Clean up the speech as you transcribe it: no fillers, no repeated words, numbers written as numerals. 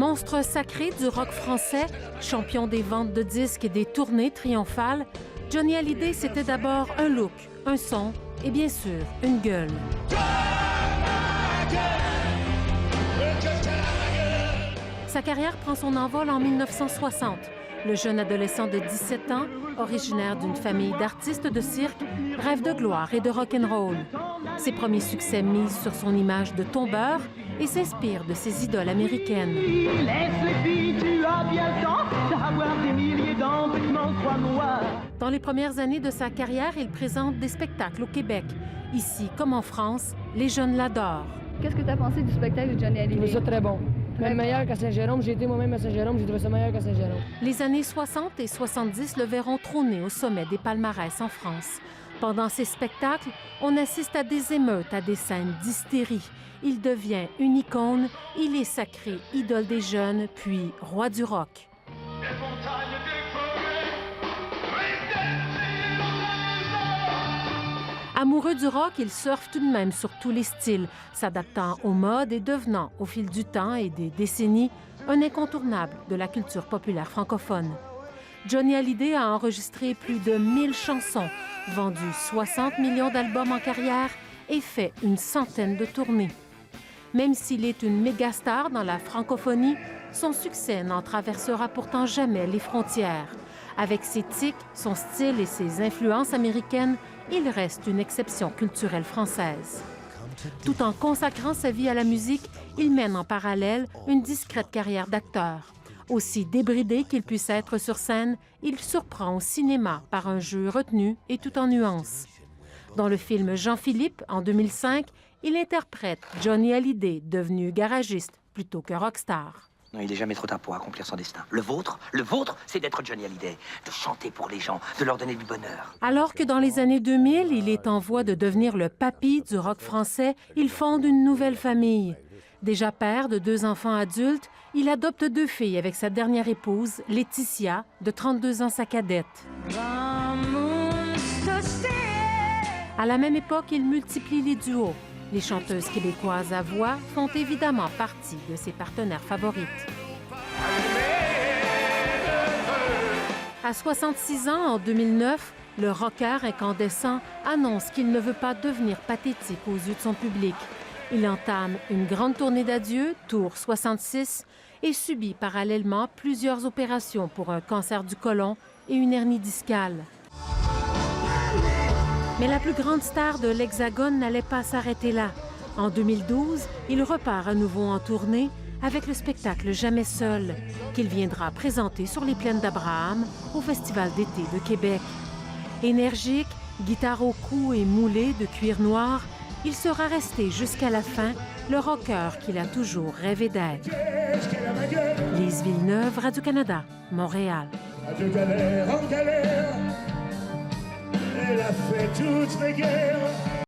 Monstre sacré du rock français, champion des ventes de disques et des tournées triomphales, Johnny Hallyday, c'était d'abord un look, un son et bien sûr une gueule. Sa carrière prend son envol en 1960. Le jeune adolescent de 17 ans, originaire d'une famille d'artistes de cirque, rêve de gloire et de rock'n'roll. Ses premiers succès misent sur son image de tombeur et s'inspire de ses idoles américaines. Dans les premières années de sa carrière, il présente des spectacles au Québec. Ici, comme en France, les jeunes l'adorent. Qu'est-ce que tu as pensé du spectacle de Johnny Hallyday? Je trouve ça très bon. Même meilleur qu'à Saint-Jérôme. J'ai été moi-même à Saint-Jérôme, j'ai trouvé ça meilleur qu'à Saint-Jérôme. Les années 60 et 70 le verront trôner au sommet des palmarès en France. Pendant ces spectacles, on assiste à des émeutes, à des scènes d'hystérie. Il devient une icône, il est sacré idole des jeunes, puis roi du rock. Amoureux du rock, il surfe tout de même sur tous les styles, s'adaptant aux modes et devenant, au fil du temps et des décennies, un incontournable de la culture populaire francophone. Johnny Hallyday a enregistré plus de 1000 chansons, vendu 60 millions d'albums en carrière et fait une centaine de tournées. Même s'il est une mégastar dans la francophonie, son succès n'en traversera pourtant jamais les frontières. Avec ses tics, son style et ses influences américaines, il reste une exception culturelle française. Tout en consacrant sa vie à la musique, il mène en parallèle une discrète carrière d'acteur. Aussi débridé qu'il puisse être sur scène, il surprend au cinéma par un jeu retenu et tout en nuances. Dans le film Jean-Philippe, en 2005, il interprète Johnny Hallyday, devenu garagiste plutôt que rockstar. Non, il n'est jamais trop tard pour accomplir son destin. Le vôtre, c'est d'être Johnny Hallyday, de chanter pour les gens, de leur donner du bonheur. Alors que dans les années 2000, il est en voie de devenir le papy du rock français, il fonde une nouvelle famille. Déjà père de 2 enfants adultes, il adopte 2 filles avec sa dernière épouse, Laetitia, de 32 ans, sa cadette. À la même époque, il multiplie les duos. Les chanteuses québécoises à voix font évidemment partie de ses partenaires favorites. À 66 ans, en 2009, le rocker incandescent annonce qu'il ne veut pas devenir pathétique aux yeux de son public. Il entame une grande tournée d'adieu, Tour 66, et subit parallèlement plusieurs opérations pour un cancer du côlon et une hernie discale. Mais la plus grande star de l'Hexagone n'allait pas s'arrêter là. En 2012, il repart à nouveau en tournée avec le spectacle Jamais seul, qu'il viendra présenter sur les plaines d'Abraham au Festival d'été de Québec. Énergique, guitare au cou et moulé de cuir noir, il sera resté jusqu'à la fin le rocker qu'il a toujours rêvé d'être. Lise Villeneuve, Radio-Canada, Montréal. De galère en galère, elle a fait toutes les guerres.